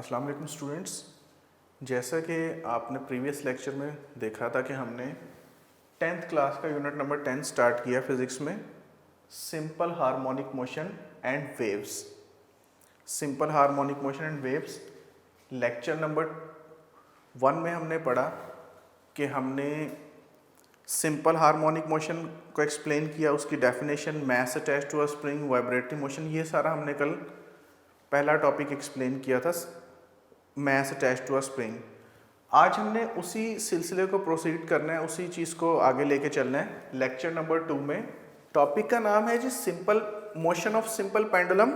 अस्सलाम वालेकुम स्टूडेंट्स। जैसा कि आपने प्रीवियस लेक्चर में देखा था कि हमने 10th क्लास का यूनिट नंबर 10 स्टार्ट किया फिज़िक्स में, simple harmonic motion and waves. Simple harmonic motion and waves lecture number 1 में हमने पढ़ा कि हमने सिंपल हार्मोनिक मोशन को एक्सप्लेन किया, उसकी definition, mass attached to a spring, vibratory motion, ये सारा हमने कल पहला टॉपिक एक्सप्लेन किया था, mass attached to a spring. आज हमने उसी सिलसिले को प्रोसीड करना है, उसी चीज़ को आगे लेके चलना है लेक्चर नंबर 2 में। टॉपिक का नाम है जी simple motion of simple pendulum.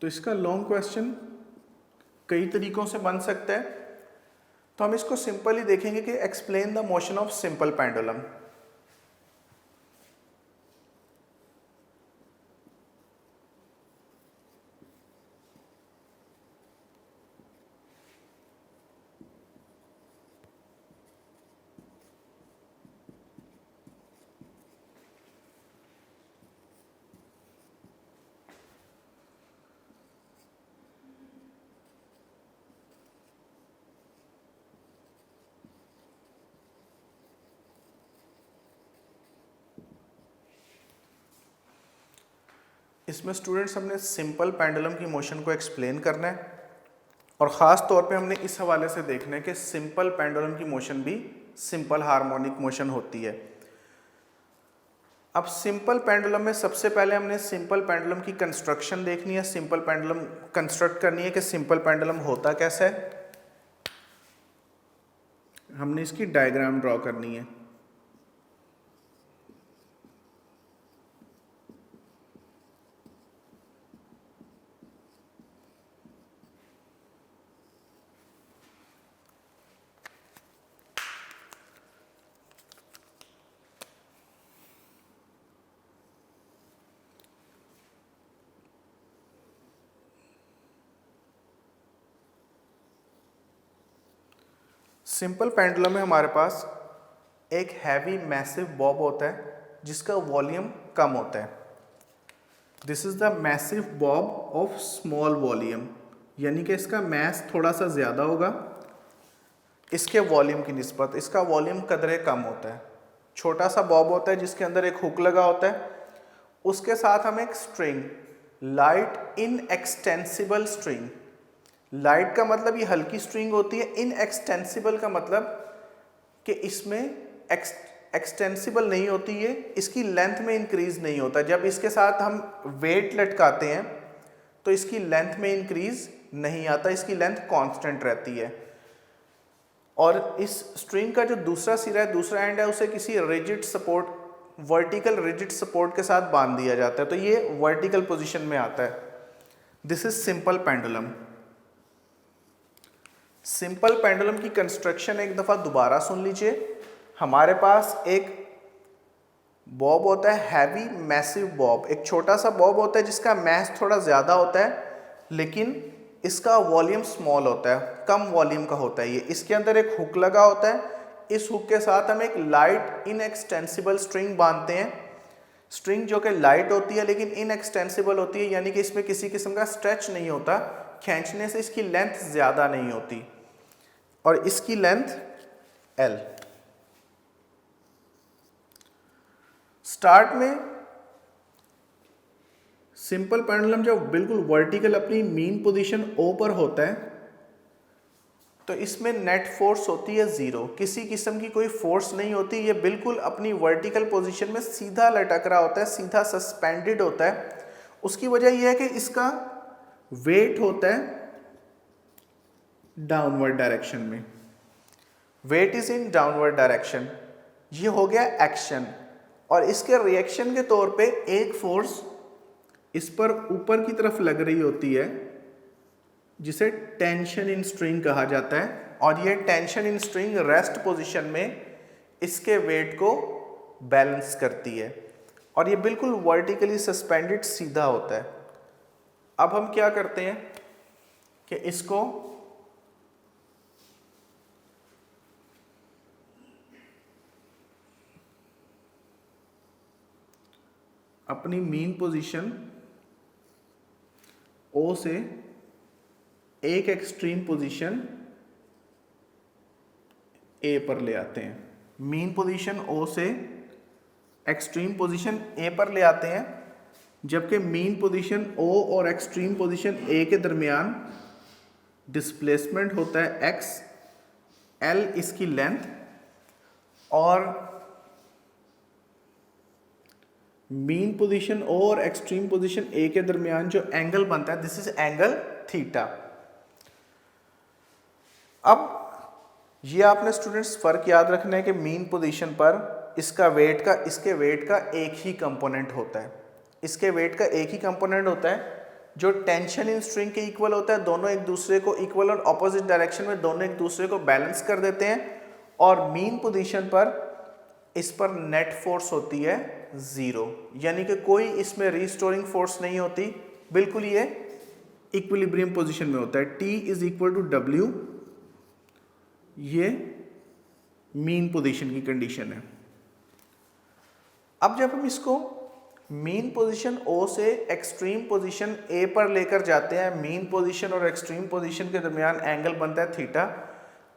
तो इसका लॉन्ग क्वेश्चन कई तरीकों से बन सकता है, तो हम इसको सिंपल ही देखेंगे कि explain the motion of simple pendulum. इसमें स्टूडेंट्स हमने सिंपल पेंडुलम की मोशन को एक्सप्लेन करना है और ख़ास तौर पे हमने इस हवाले से देखना है कि सिंपल पेंडुलम की मोशन भी सिंपल हार्मोनिक मोशन होती है। अब सिंपल पेंडुलम में सबसे पहले हमने सिंपल पेंडुलम की कंस्ट्रक्शन देखनी है, सिंपल पेंडुलम कंस्ट्रक्ट करनी है कि सिंपल पेंडुलम होता कैसा है। हमने इसकी डायग्राम ड्रॉ करनी है। सिंपल पेंडुलम में हमारे पास एक हैवी मैसिव बॉब होता है जिसका वॉल्यूम कम होता है। This is the massive Bob of small volume, यानी कि इसका मैस थोड़ा सा ज़्यादा होगा इसके वॉल्यूम की निस्बत, इसका वॉल्यूम कदरे कम होता है। छोटा सा बॉब होता है जिसके अंदर एक हुक लगा होता है, उसके साथ हम एक string, light inextensible string, light का मतलब ये हल्की स्ट्रिंग होती है, इनएक्सटेंसिबल का मतलब कि इसमें एक्सटेंसिबल नहीं होती है, इसकी लेंथ में इंक्रीज नहीं होता। जब इसके साथ हम वेट लटकाते हैं तो इसकी लेंथ में इंक्रीज नहीं आता, इसकी लेंथ कांस्टेंट रहती है। और इस स्ट्रिंग का जो दूसरा सिरा है, दूसरा एंड है, उसे किसी rigid support, vertical rigid support के साथ बांध दिया जाता है, तो ये वर्टिकल पोजीशन में आता है। This is simple pendulum. Simple pendulum की कंस्ट्रक्शन एक दफ़ा दोबारा सुन लीजिए। हमारे पास एक बॉब होता है, हैवी मैसिव बॉब, एक छोटा सा बॉब होता है जिसका मैस थोड़ा ज़्यादा होता है लेकिन इसका वॉल्यूम स्मॉल होता है, कम वॉल्यूम का होता है ये। इसके अंदर एक हुक लगा होता है, इस हुक के साथ हम एक लाइट इनएक्सटेंसिबल स्ट्रिंग बांधते हैं। स्ट्रिंग जो कि लाइट होती है लेकिन इनएक्सटेंसिबल होती है, यानी कि इसमें किसी किस्म का स्ट्रेच नहीं होता, खींचने से इसकी लेंथ ज़्यादा नहीं होती और इसकी लेंथ L। स्टार्ट में सिंपल पेंडुलम जब बिल्कुल वर्टिकल अपनी मीन पोजीशन O पर होता है तो इसमें नेट फोर्स होती है 0, किसी किस्म की कोई फोर्स नहीं होती, ये बिल्कुल अपनी वर्टिकल पोजीशन में सीधा लटक रहा होता है, सीधा सस्पेंडेड होता है। उसकी वजह यह है कि इसका वेट होता है डाउनवर्ड डायरेक्शन में, weight is in downward direction. ये हो गया एक्शन, और इसके रिएक्शन के तौर पे एक फोर्स इस पर ऊपर की तरफ लग रही होती है जिसे टेंशन इन स्ट्रिंग कहा जाता है, और ये tension in string rest position में इसके वेट को बैलेंस करती है और ये बिल्कुल वर्टिकली सस्पेंडेड सीधा होता है। अब हम क्या करते हैं कि इसको अपनी मीन पोजीशन ओ से एक एक्सट्रीम पोजीशन ए पर ले आते हैं। मीन पोजीशन ओ से एक्सट्रीम पोजीशन ए पर ले आते हैं, जबकि मीन पोजीशन ओ और एक्सट्रीम पोजीशन ए के दरमियान डिस्प्लेसमेंट होता है x, l इसकी लेंथ, और मीन पोजीशन ओ और एक्सट्रीम पोजीशन ए के दरमियान जो एंगल बनता है, दिस इज एंगल थीटा। अब ये आपने स्टूडेंट्स फर्क याद रखना है कि मीन पोजीशन पर इसके वेट का एक ही कंपोनेंट होता है। इसके वेट का एक ही कंपोनेंट होता है जो टेंशन इन स्ट्रिंग के इक्वल होता है। दोनों एक दूसरे को इक्वल और ऑपोजिट डायरेक्शन में दोनों एक दूसरे को बैलेंस कर देते हैं, और मीन पोजीशन पर इस पर नेट फोर्स होती है 0, यानी कि कोई इसमें रीस्टोरिंग फोर्स नहीं होती, बिल्कुल ये इक्विलिब्रियम पोजीशन में होता है। T is equal to W, ये मीन पोजीशन की कंडीशन है। अब जब हम इसको मीन पोजीशन O से एक्सट्रीम पोजीशन A पर लेकर जाते हैं, मीन पोजीशन और एक्सट्रीम पोजीशन के दरमियान एंगल बनता है थीटा।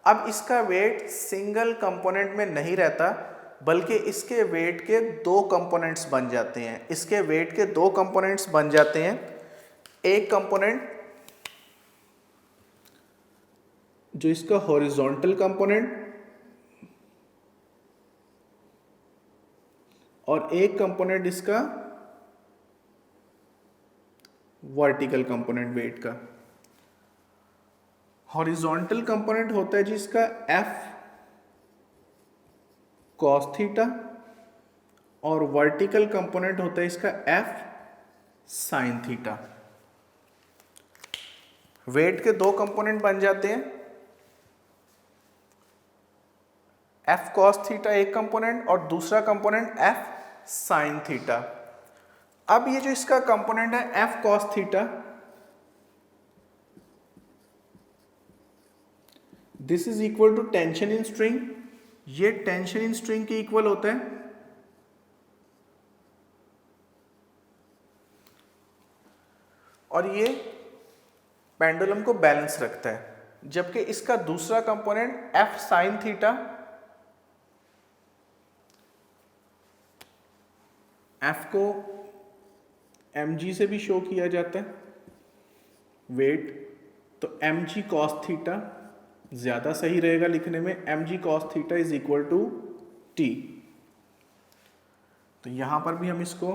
अब इसका वेट सिंगल कंपोनेंट में नहीं रहता, बल्कि इसके वेट के दो कंपोनेंट्स बन जाते हैं। इसके वेट के दो कंपोनेंट्स बन जाते हैं। एक कंपोनेंट जो इसका हॉरिजॉन्टल कंपोनेंट और एक कंपोनेंट इसका वर्टिकल कंपोनेंट वेट का। हॉरिजॉन्टल कंपोनेंट होता है जिसका F cos थीटा, और वर्टिकल कंपोनेंट होता है इसका F sin थीटा। वेट के दो कंपोनेंट बन जाते हैं, F cos थीटा एक कंपोनेंट और दूसरा कंपोनेंट F sin थीटा। अब ये जो इसका कंपोनेंट है F cos theta, this is equal to tension in string, ये टेंशन इन स्ट्रिंग के इक्वल होता है। और ये पेंडुलम को बैलेंस रखता है, जबकि इसका दूसरा component F sin theta, F को mg से भी शो किया जाता है वेट, तो mg cos थीटा ज्यादा सही रहेगा लिखने में। mg cos theta is equal to t। तो यहां पर भी हम इसको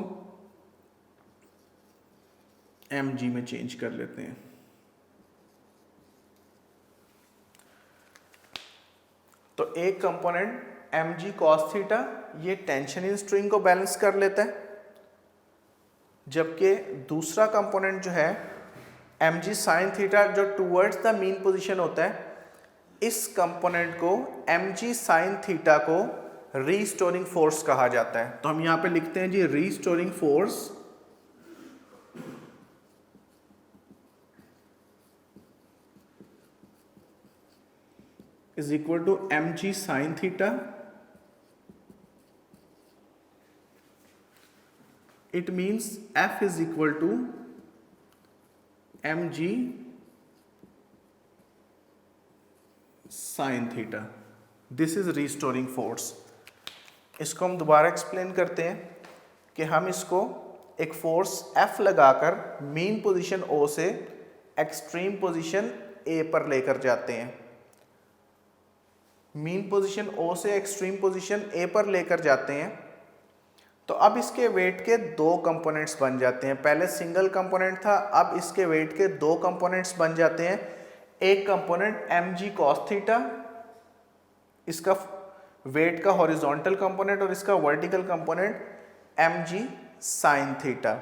mg में चेंज कर लेते हैं। तो एक कंपोनेंट mg cos थीटा ये टेंशन इन स्ट्रिंग को बैलेंस कर लेता है, जबकि दूसरा कंपोनेंट जो है mg sin थीटा जो टूवर्ड्स द मीन पोजीशन होता है, इस कंपोनेंट को mg sin थीटा को रीस्टोरिंग फोर्स कहा जाता है। तो हम यहां पे लिखते हैं जी restoring force is equal to mg sin theta. It means F is equal to mg sin theta. This is restoring force. इसको हम दोबारा एक्सप्लेन करते हैं कि हम इसको एक फोर्स F लगाकर मीन पोजीशन O से एक्सट्रीम पोजीशन A पर लेकर जाते हैं। मीन पोजीशन O से एक्सट्रीम पोजीशन A पर लेकर जाते हैं, तो अब इसके वेट के दो कंपोनेंट्स बन जाते हैं। पहले सिंगल कंपोनेंट था, अब इसके वेट के दो कंपोनेंट्स बन जाते हैं। एक कंपोनेंट mg cos थीटा, इसका वेट का हॉरिजॉन्टल कंपोनेंट, और इसका vertical component mg sin theta.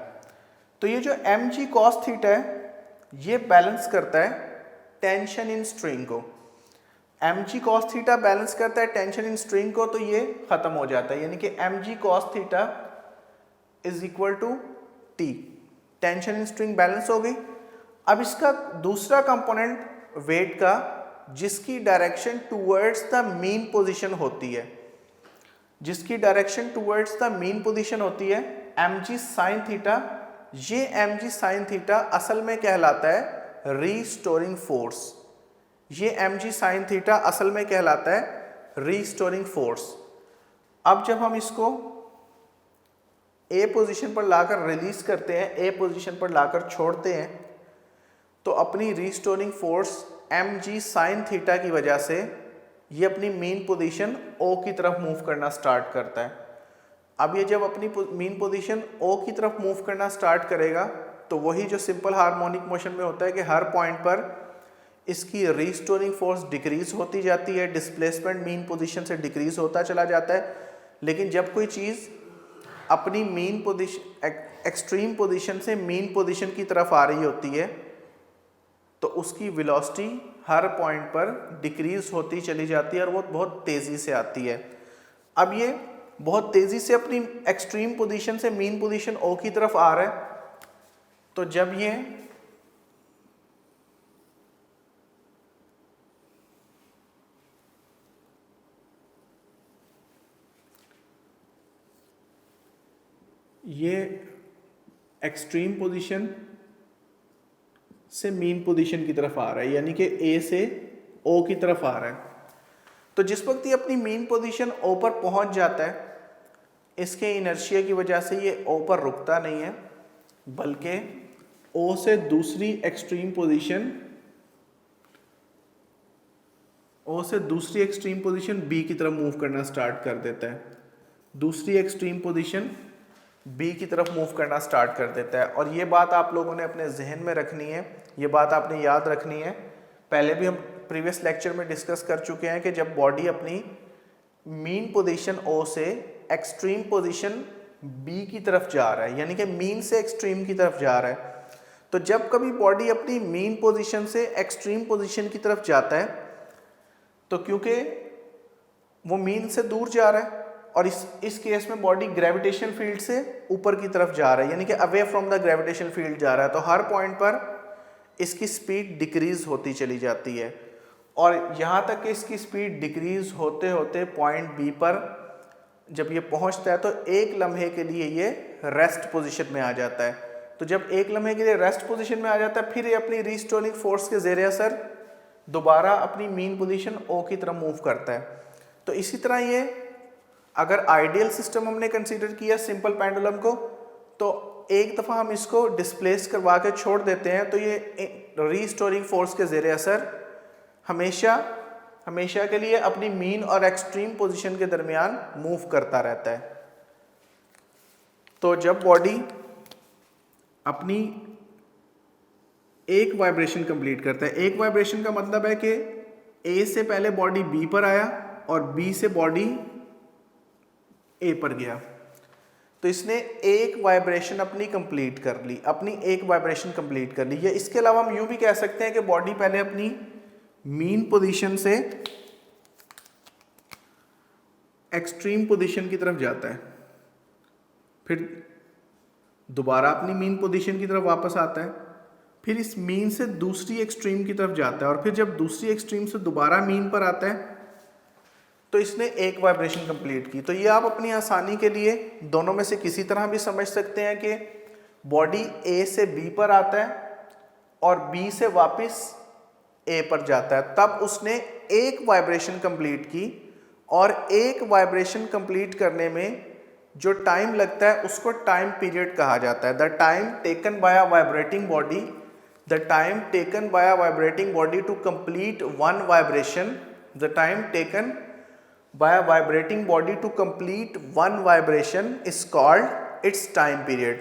तो ये जो mg cos थीटा है ये बैलेंस करता है टेंशन इन स्ट्रिंग को। mg cos थीटा बैलेंस करता है टेंशन इन स्ट्रिंग को, तो ये खत्म हो जाता है, यानी कि mg cos theta is equal to t। Tension in string balance हो गई। अब इसका दूसरा कंपोनेंट वेट का जिसकी direction towards the mean position होती है, जिसकी direction towards the mean position होती है, mg साइन थीटा, ये mg साइन थीटा असल में कहलाता है रीस्टोरिंग फोर्स। ये mg साइन थीटा असल में कहलाता है रीस्टोरिंग फोर्स। अब जब हम इसको ए पोजीशन पर लाकर रिलीज करते हैं, ए पोजीशन पर लाकर छोड़ते हैं, तो अपनी restoring force mg sine theta की वजह से ये अपनी मीन पोजीशन ओ की तरफ मूव करना स्टार्ट करता है। अब ये जब अपनी मीन पोजीशन ओ की तरफ मूव करना स्टार्ट करेगा तो वही जो सिंपल हार्मोनिक मोशन में होता है कि हर पॉइंट पर इसकी रीस्टोरिंग फोर्स डिक्रीज होती जाती है, डिस्प्लेसमेंट मीन पोजीशन से डिक्रीज होता चला जाता है। लेकिन जब कोई चीज़ अपनी मीन पोजीशन एक्सट्रीम पोजीशन से मीन पोजीशन की तरफ आ रही होती है तो उसकी वेलोसिटी हर पॉइंट पर डिक्रीज होती चली जाती है और वो बहुत तेज़ी से आती है। अब ये बहुत तेज़ी से अपनी एक्सट्रीम पोजीशन से मीन पोजीशन ओ की तरफ आ रहा है, तो जब ये एक्सट्रीम पोजीशन से मीन पोजीशन की तरफ आ रहा है, यानी कि ए से ओ की तरफ आ रहा है, तो जिस वक्त ये अपनी मीन पोजीशन ओ पर पहुंच जाता है, इसके इनर्शिया की वजह से ये ओ पर रुकता नहीं है, बल्कि ओ से दूसरी एक्सट्रीम पोजीशन बी की तरफ मूव करना स्टार्ट कर देता है। दूसरी एक्सट्रीम पोजीशन बी की तरफ मूव करना स्टार्ट कर देता है। और ये बात आप लोगों ने अपने जहन में रखनी है, ये बात आपने याद रखनी है। पहले भी हम प्रीवियस लेक्चर में डिस्कस कर चुके हैं कि जब बॉडी अपनी मीन पोजीशन ओ से एक्सट्रीम पोजीशन बी की तरफ जा रहा है, यानी कि मीन से एक्सट्रीम की तरफ जा रहा है, तो जब कभी बॉडी अपनी मीन पोजीशन से एक्सट्रीम पोजीशन की तरफ जाता है तो क्योंकि वो मीन से दूर जा रहा है और इस केस में बॉडी ग्रेविटेशन फील्ड से ऊपर की तरफ जा रहा है, यानी कि away from the gravitation field जा रहा है, तो हर पॉइंट पर इसकी स्पीड डिक्रीज होती चली जाती है। और यहाँ तक कि इसकी स्पीड डिक्रीज होते होते पॉइंट बी पर जब ये पहुँचता है तो एक लम्हे के लिए ये रेस्ट पोजीशन में आ जाता है। तो जब एक लम्हे के लिए रेस्ट पोजीशन में आ जाता है, फिर ये अपनी रीस्टोरिंग फोर्स के ज़रिए असर दोबारा अपनी मीन पोजीशन ओ की तरफ मूव करता है। तो इसी तरह ये अगर आइडियल सिस्टम हमने कंसीडर किया सिंपल पेंडुलम को, तो एक दफ़ा हम इसको डिस्प्लेस करवा के छोड़ देते हैं तो ये रीस्टोरिंग फोर्स के ज़रिए असर हमेशा के लिए अपनी मीन और एक्सट्रीम पोजीशन के दरमियान मूव करता रहता है। तो जब बॉडी अपनी एक वाइब्रेशन कंप्लीट करता है, एक वाइब्रेशन का मतलब है कि ए से पहले बॉडी बी पर आया और बी से बॉडी ए पर गया, तो इसने एक वाइब्रेशन अपनी कंप्लीट कर ली, या इसके अलावा हम यूं भी कह सकते हैं कि बॉडी पहले अपनी मीन पोजीशन से एक्सट्रीम पोजीशन की तरफ जाता है, फिर दोबारा अपनी मीन पोजीशन की तरफ वापस आता है, फिर इस मीन से दूसरी एक्सट्रीम की तरफ जाता है और फिर जब दूसरी एक्सट्रीम से दोबारा मीन पर आता है तो इसने एक वाइब्रेशन कंप्लीट की। तो ये आप अपनी आसानी के लिए दोनों में से किसी तरह भी समझ सकते हैं कि बॉडी ए से बी पर आता है और बी से वापस ए पर जाता है, तब उसने एक वाइब्रेशन कंप्लीट की, और एक वाइब्रेशन कंप्लीट करने में जो टाइम लगता है उसको टाइम पीरियड कहा जाता है। The time taken by a vibrating body to complete one vibration, the time taken by a vibrating body to complete one vibration is called its time period।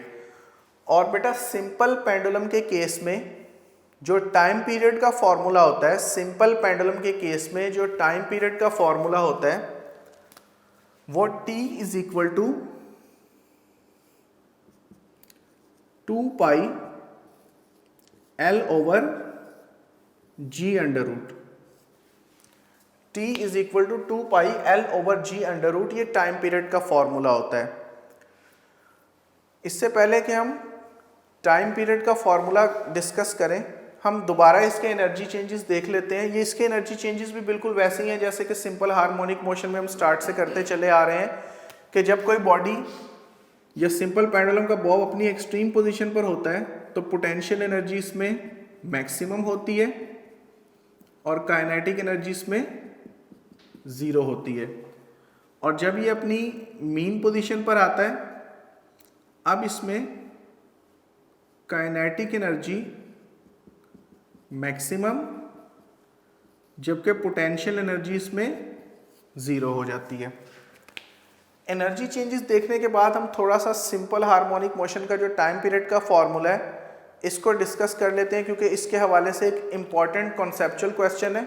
और बेटा सिंपल पेंडुलम के case में जो time period का formula होता है, simple pendulum के case में जो टाइम पीरियड का फॉर्मूला होता है वो t is equal to 2 pi L over G under root, T is equal to 2 pi L over G under root, ये टाइम पीरियड का फॉर्मूला होता है। इससे पहले कि हम टाइम पीरियड का फॉर्मूला डिस्कस करें, हम दोबारा इसके एनर्जी चेंजेस देख लेते हैं। ये इसके एनर्जी चेंजेस भी बिल्कुल वैसे ही हैं जैसे कि सिंपल हार्मोनिक मोशन में हम स्टार्ट से करते चले आ रहे हैं कि जब कोई बॉडी या सिंपल पेंडुलम का बॉब अपनी एक्सट्रीम पोजीशन पर होता है तो पोटेंशियल एनर्जी इसमें मैक्सिमम होती है और काइनेटिक एनर्जी इसमें ज़ीरो होती है। और जब ये अपनी मीन पोजीशन पर आता है, अब इसमें काइनेटिक एनर्जी मैक्सिमम जबकि पोटेंशियल एनर्जी इसमें ज़ीरो हो जाती है। एनर्जी चेंजेस देखने के बाद हम थोड़ा सा सिंपल हार्मोनिक मोशन का जो टाइम पीरियड का फॉर्मूला है इसको डिस्कस कर लेते हैं, क्योंकि इसके हवाले से एक इम्पॉर्टेंट कॉन्सेप्चुअल क्वेश्चन है।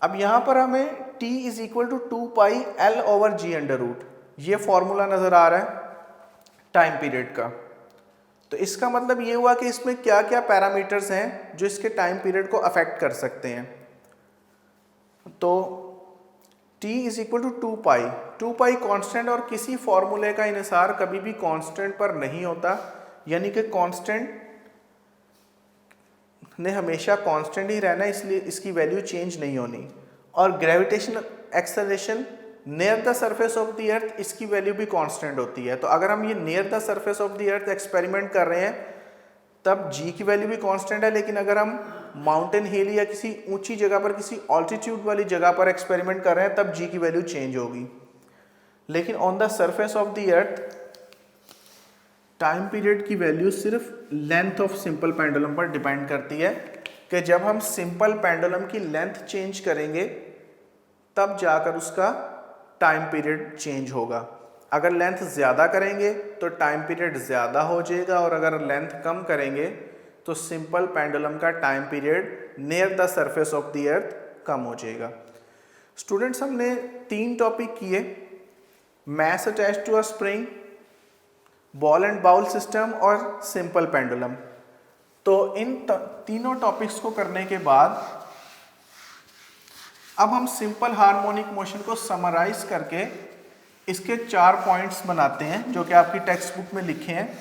अब यहाँ पर हमें t is equal to 2πL/g under root ये फॉर्मूला नज़र आ रहा है टाइम पीरियड का। तो इसका मतलब ये हुआ कि इसमें क्या क्या पैरामीटर्स हैं जो इसके टाइम पीरियड को अफेक्ट कर सकते हैं। तो t is equal to 2π constant, और किसी फॉर्मूले का इन्हिसार कभी भी कांस्टेंट पर नहीं होता, यानी कि कांस्टेंट ने हमेशा कांस्टेंट ही रहना है, इसलिए इसकी वैल्यू चेंज नहीं होनी। और gravitational acceleration near the surface of the अर्थ, इसकी वैल्यू भी कांस्टेंट होती है। तो अगर हम ये near the surface of the earth experiment कर रहे हैं तब g की वैल्यू भी कांस्टेंट है, लेकिन अगर हम माउंटेन हिल या किसी ऊंची जगह पर, किसी ऑल्टीट्यूड वाली जगह पर एक्सपेरिमेंट कर रहे हैं तब g की वैल्यू चेंज होगी। लेकिन on the surface of the earth time period की वैल्यू सिर्फ लेंथ ऑफ सिंपल पेंडुलम पर डिपेंड करती है कि जब हम सिंपल पेंडुलम की लेंथ चेंज करेंगे तब जाकर उसका टाइम पीरियड चेंज होगा। अगर लेंथ ज़्यादा करेंगे तो टाइम पीरियड ज़्यादा हो जाएगा, और अगर लेंथ कम करेंगे तो सिंपल पेंडुलम का time period near the surface of the earth कम हो जाएगा। स्टूडेंट्स, हमने 3 टॉपिक किए, mass attached to a spring, ball and bowl system और सिंपल पेंडुलम। तो इन तीनों टॉपिक्स को करने के बाद अब हम सिंपल हार्मोनिक मोशन को समराइज करके इसके 4 पॉइंट्स बनाते हैं जो कि आपकी टेक्स्ट बुक में लिखे हैं।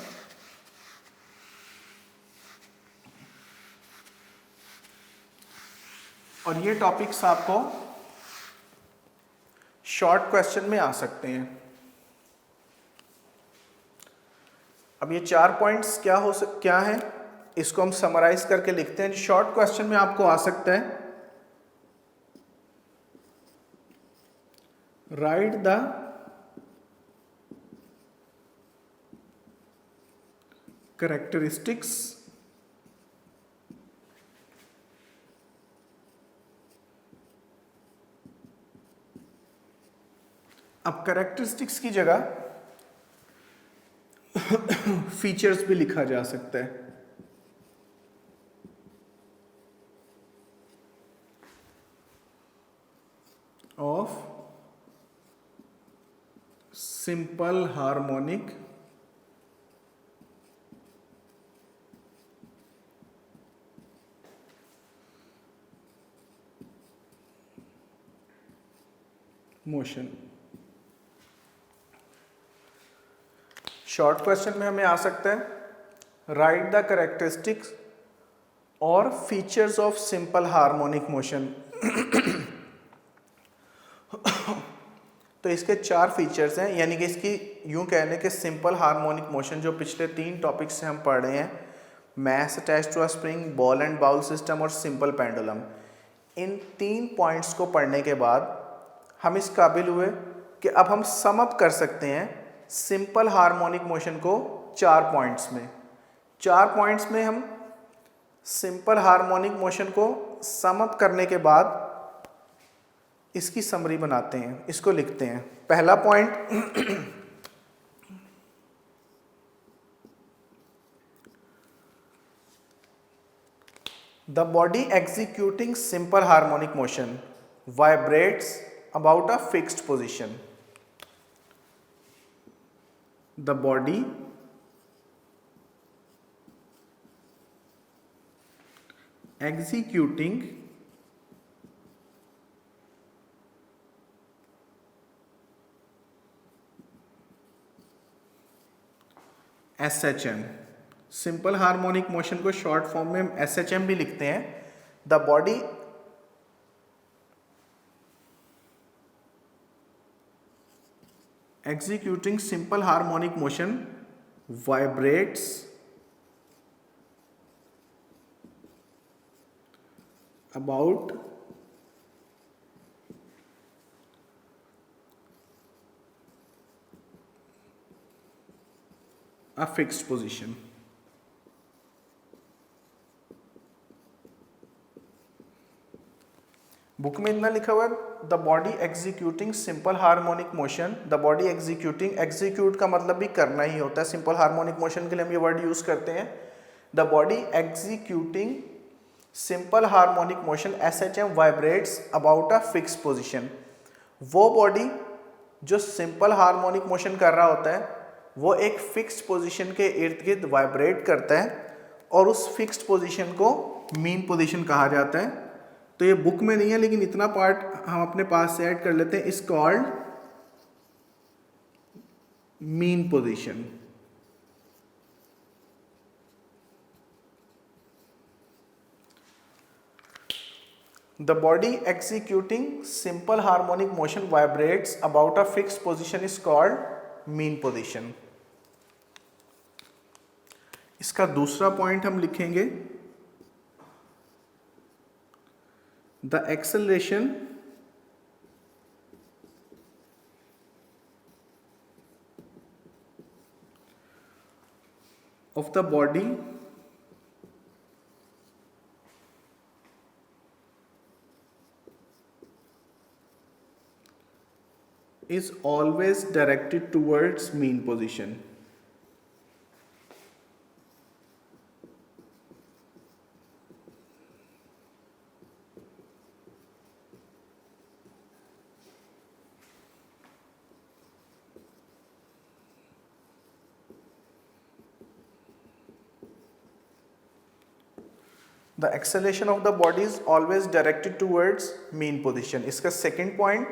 और ये टॉपिक्स आपको शॉर्ट क्वेश्चन में आ सकते हैं। अब ये 4 पॉइंट्स क्या हैं, इसको हम समराइज करके लिखते हैं। शॉर्ट क्वेश्चन में आपको आ सकता है, राइट द कैरेक्टरिस्टिक्स अब कैरेक्टरिस्टिक्स की जगह फीचर्स भी लिखा जा सकता है। Of simple harmonic motion. Short question में हमें आ सकता है, राइट द कैरेक्टरिस्टिक्स और features of simple harmonic motion. तो इसके 4 फीचर्स हैं, यानी कि इसकी यूं कहने के सिंपल हार्मोनिक मोशन जो पिछले 3 टॉपिक से हम पढ़ रहे हैं, mass attached to a spring, ball and bowl system और सिंपल पेंडुलम, इन 3 पॉइंट्स को पढ़ने के बाद हम इस काबिल हुए कि अब हम सम अप कर सकते हैं सिंपल हार्मोनिक मोशन को 4 पॉइंट्स में। 4 पॉइंट्स में हम सिंपल हार्मोनिक मोशन को सम अप करने के बाद इसकी समरी बनाते हैं, इसको लिखते हैं। पहला point, the body executing simple harmonic motion vibrates about a fixed position. The body executing SHM, simple harmonic motion को शॉर्ट फॉर्म में SHM भी लिखते हैं। The body executing simple harmonic motion vibrates about a fixed position. Book में इतना लिखा हुआ है, the body executing simple harmonic motion, the body executing, execute का मतलब भी करना ही होता है, सिंपल हार्मोनिक मोशन के लिए हम ये वर्ड यूज करते हैं, the body executing simple harmonic motion SHM vibrates about a fix position. वो बॉडी जो सिंपल हार्मोनिक मोशन कर रहा होता है वो एक फिक्स्ड पोजीशन के इर्द गिर्द वाइब्रेट करता है और उस फिक्स्ड पोजीशन को मीन पोजीशन कहा जाता है। तो ये बुक में नहीं है लेकिन इतना पार्ट हम अपने पास से ऐड कर लेते हैं, is called mean position. The body executing simple harmonic motion vibrates about a fixed position is called mean position. इसका दूसरा पॉइंट हम लिखेंगे, the acceleration of the body is always directed towards mean position. The acceleration of the body is always directed towards mean position. इसका second point,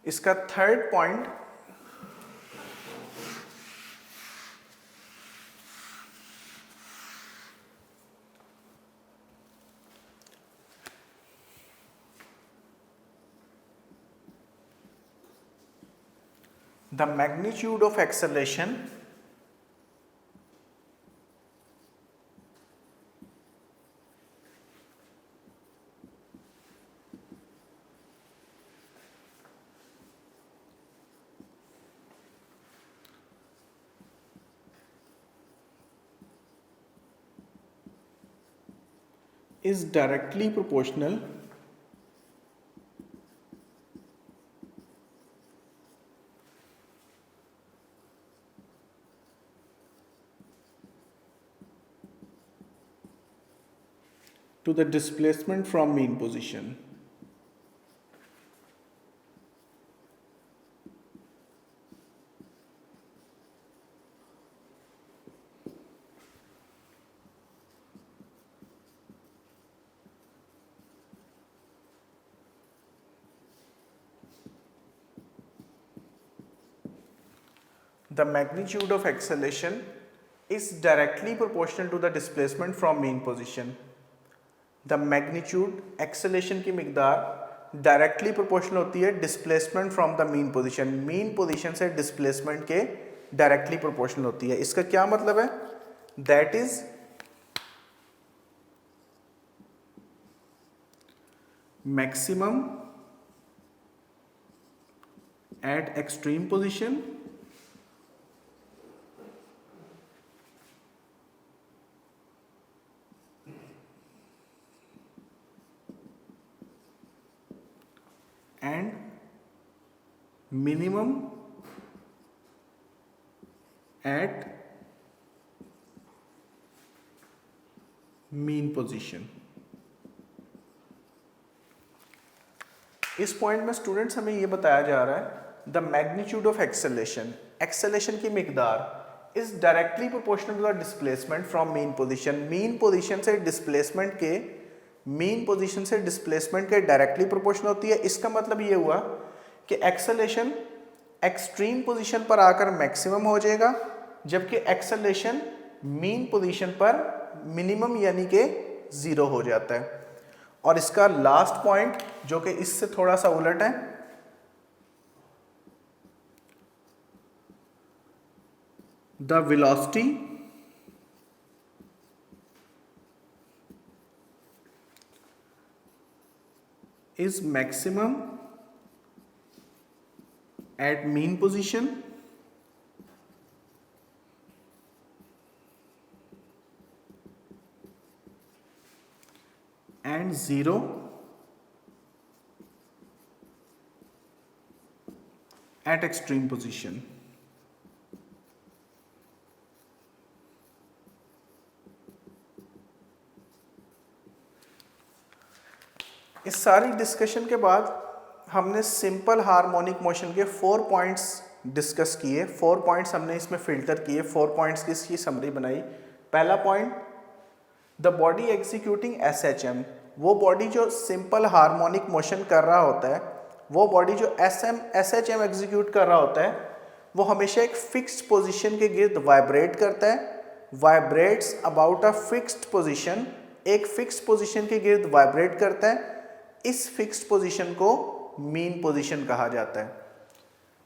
इसका third point, the magnitude of acceleration is directly proportional to the displacement from mean position. The magnitude of acceleration is directly proportional to the displacement from mean position. The magnitude, acceleration की मिकदार directly proportional होती है displacement from the mean position, mean position से displacement के directly proportional होती है। इसका क्या मतलब है? That is maximum at extreme position and minimum at mean position। इस पॉइंट में स्टूडेंट्स हमें ये बताया जा रहा है the magnitude of acceleration, acceleration की मिकदार is directly proportional to the displacement from mean position, mean position से डिस्प्लेसमेंट के, मीन पोजीशन से डिस्प्लेसमेंट के डायरेक्टली प्रोपोर्शनल होती है। इसका मतलब ये हुआ कि एक्सेलेरेशन एक्सट्रीम पोजीशन पर आकर मैक्सिमम हो जाएगा जबकि एक्सेलेरेशन मीन पोजीशन पर मिनिमम यानी कि जीरो हो जाता है। और इसका लास्ट पॉइंट जो कि इससे थोड़ा सा उलट है, the velocity is maximum at mean position and 0 at extreme position. इस सारी डिस्कशन के बाद हमने सिंपल हार्मोनिक मोशन के 4 पॉइंट्स डिस्कस किए। 4 पॉइंट्स हमने इसमें फिल्टर किए, 4 पॉइंट्स की इसकी समरी बनाई। पहला point, the body executing SHM, वो बॉडी जो सिंपल हार्मोनिक मोशन कर रहा होता है, वो बॉडी जो SHM एग्जीक्यूट कर रहा होता है, वो हमेशा एक फिक्स्ड पोजीशन के गिर्द वाइब्रेट करता है, vibrates about a fixed position, एक फिक्स्ड पोजीशन के गिर्द वाइब्रेट करता है। इस फिक्स्ड पोजीशन को मीन पोजीशन कहा जाता है।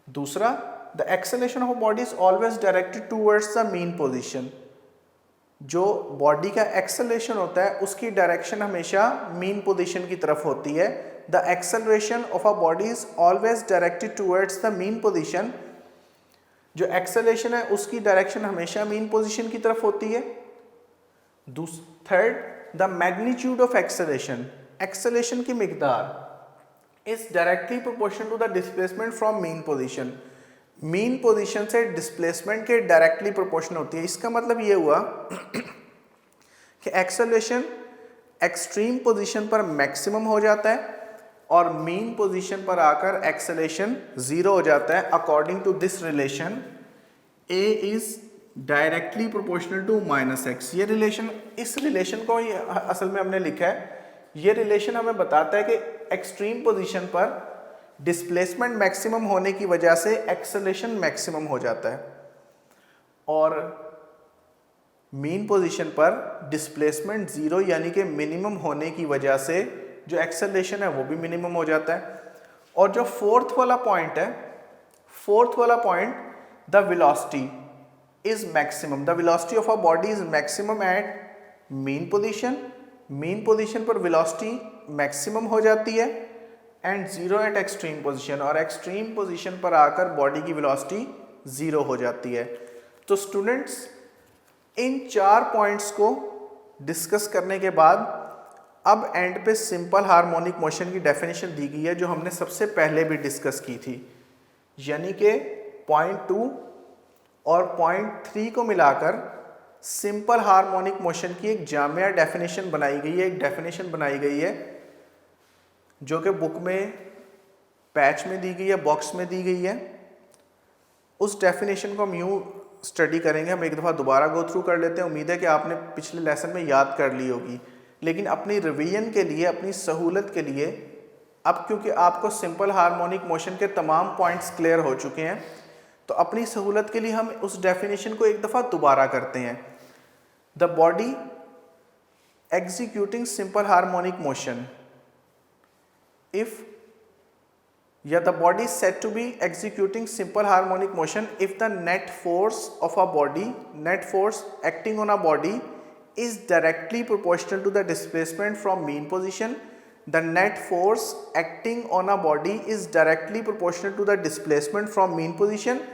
दूसरा, the acceleration of body is always directed towards the mean position, जो बॉडी का एक्सेलरेशन होता है उसकी डायरेक्शन हमेशा मीन पोजीशन की तरफ होती है। The acceleration of a body is always directed towards the mean position, जो एक्सेलरेशन है उसकी डायरेक्शन हमेशा मीन पोजीशन की तरफ होती है। Third, the magnitude of acceleration, acceleration की मिकदार is directly proportional to the displacement from mean position, mean position से डिस्प्लेसमेंट के डायरेक्टली प्रोपोर्शनल होती है। इसका मतलब ये हुआ कि एक्सेलरेशन एक्सट्रीम पोजीशन पर मैक्सिमम हो जाता है और मीन पोजीशन पर आकर एक्सेलरेशन 0 हो जाता है। According to this relation A is directly proportional to -x। ये रिलेशन, इस रिलेशन को असल में हमने लिखा है, ये रिलेशन हमें बताता है कि एक्सट्रीम पोजीशन पर डिस्प्लेसमेंट मैक्सिमम होने की वजह से एक्सेलरेशन मैक्सिमम हो जाता है और मीन पोजीशन पर डिस्प्लेसमेंट 0 यानी कि मिनिमम होने की वजह से जो एक्सेलरेशन है वो भी मिनिमम हो जाता है। और जो फोर्थ वाला पॉइंट है, फोर्थ वाला point, the velocity is maximum, the velocity of a body is maximum at mean position, mean position पर वेलोसिटी मैक्सिमम हो जाती है एंड 0 एट एक्सट्रीम पोजीशन, और एक्सट्रीम पोजीशन पर आकर बॉडी की वेलोसिटी 0 हो जाती है। तो स्टूडेंट्स, इन 4 पॉइंट्स को डिस्कस करने के बाद अब एंड पे सिंपल हार्मोनिक मोशन की डेफिनेशन दी गई है जो हमने सबसे पहले भी डिस्कस की थी, यानी कि पॉइंट 2 और पॉइंट 3 को मिलाकर सिंपल हार्मोनिक मोशन की एक जामिया डेफिनेशन बनाई गई है, एक डेफिनेशन बनाई गई है जो कि बुक में पैच में दी गई है, बॉक्स में दी गई है। उस डेफिनेशन को हम यूँ स्टडी करेंगे, हम एक दफ़ा दोबारा गो थ्रू कर लेते हैं। उम्मीद है कि आपने पिछले लेसन में याद कर ली होगी, लेकिन अपनी रिवीजन के लिए, अपनी सहूलत के लिए, अब क्योंकि आपको सिंपल हार्मोनिक मोशन के तमाम पॉइंट्स क्लियर हो चुके हैं, तो अपनी सहूलत के लिए हम उस डेफिनेशन को एक दफ़ा दोबारा करते हैं। The body executing simple harmonic motion, if the body is said to be executing simple harmonic motion if the net force of a body, net force acting on a body is directly proportional to the displacement from mean position. The net force acting on a body is directly proportional to the displacement from mean position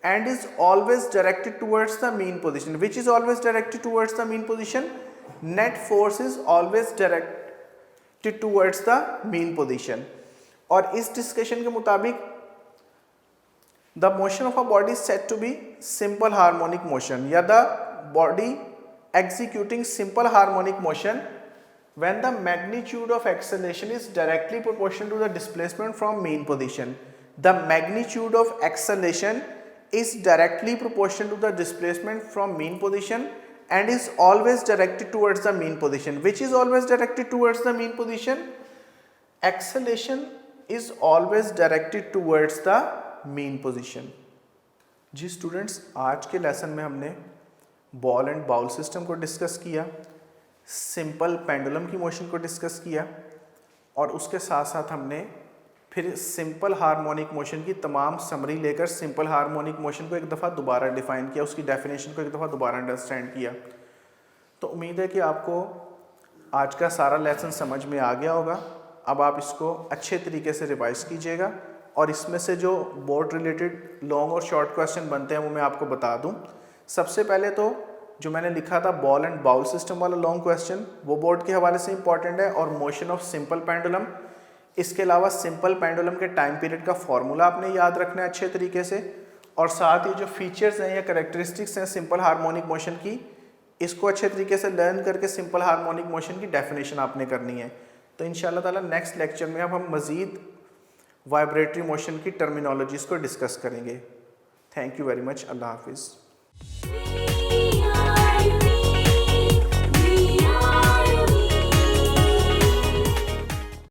and is always directed towards the mean position. Which is always directed towards the mean position? Net force is always directed towards the mean position. और इस discussion के मुताबिक the motion of a body set to be simple harmonic motion, या the body executing simple harmonic motion when the magnitude of acceleration is directly proportional to the displacement from mean position. The magnitude of acceleration is directly proportional to the displacement from mean position and is always directed towards the mean position. Which is always directed towards the mean position? Acceleration is always directed towards the mean position. जी students, आज के lesson में हमने ball and bowl system को discuss किया, simple pendulum की motion को discuss किया और उसके साथ साथ हमने फिर सिंपल हार्मोनिक मोशन की तमाम समरी लेकर सिंपल हार्मोनिक मोशन को एक दफ़ा दोबारा डिफ़ाइन किया, उसकी डेफिनेशन को एक दफ़ा दोबारा अंडरस्टैंड किया। तो उम्मीद है कि आपको आज का सारा लेसन समझ में आ गया होगा। अब आप इसको अच्छे तरीके से रिवाइज कीजिएगा और इसमें से जो बोर्ड रिलेटेड लॉन्ग और शॉर्ट क्वेश्चन बनते हैं वो मैं आपको बता दूं। सबसे पहले तो जो मैंने लिखा था बॉल एंड बाउल सिस्टम वाला लॉन्ग क्वेश्चन, वो बोर्ड के हवाले से इंपॉर्टेंट है, और मोशन ऑफ सिंपल पेंडुलम। इसके अलावा सिंपल पेंडुलम के टाइम पीरियड का फॉर्मूला आपने याद रखना है अच्छे तरीके से, और साथ ही जो फीचर्स हैं या करेक्टरिस्टिक्स हैं सिंपल हार्मोनिक मोशन की, इसको अच्छे तरीके से लर्न करके सिंपल हार्मोनिक मोशन की डेफिनेशन आपने करनी है। तो इंशाल्लाह ताला नेक्स्ट लेक्चर में अब हम मज़ीद वाइब्रेटरी मोशन की टर्मिनोलॉजीज़ को डिस्कस करेंगे। Thank you very much. अल्लाह हाफिज़।